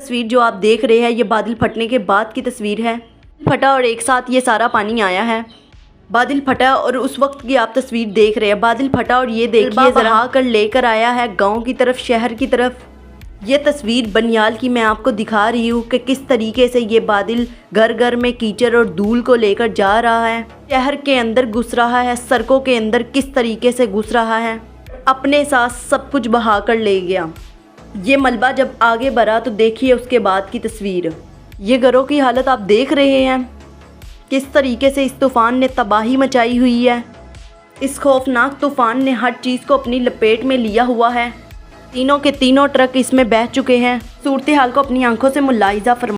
तस्वीर जो आप देख रहे हैं ये बादल फटने के बाद की तस्वीर है। फटा और एक साथ ये सारा पानी आया है। बादल फटा और उस वक्त की आप तस्वीर देख रहे हैं। बादल फटा और ये देखिए बहा कर लेकर आया है गांव की तरफ, शहर की तरफ। ये तस्वीर बनियाल की मैं आपको दिखा रही हूँ कि किस तरीके से ये बादल घर घर में कीचड़ और धूल को लेकर जा रहा है, शहर के अंदर घुस रहा है, सड़कों के अंदर किस तरीके से घुस रहा है, अपने साथ सब कुछ बहा कर ले गया। ये मलबा जब आगे बढ़ा तो देखिए उसके बाद की तस्वीर। ये घरों की हालत आप देख रहे हैं किस तरीके से इस तूफ़ान ने तबाही मचाई हुई है। इस खौफनाक तूफ़ान ने हर चीज़ को अपनी लपेट में लिया हुआ है। तीनों के तीनों ट्रक इसमें बह चुके हैं। सूरत हाल को अपनी आंखों से मुलाहिजा फरमा।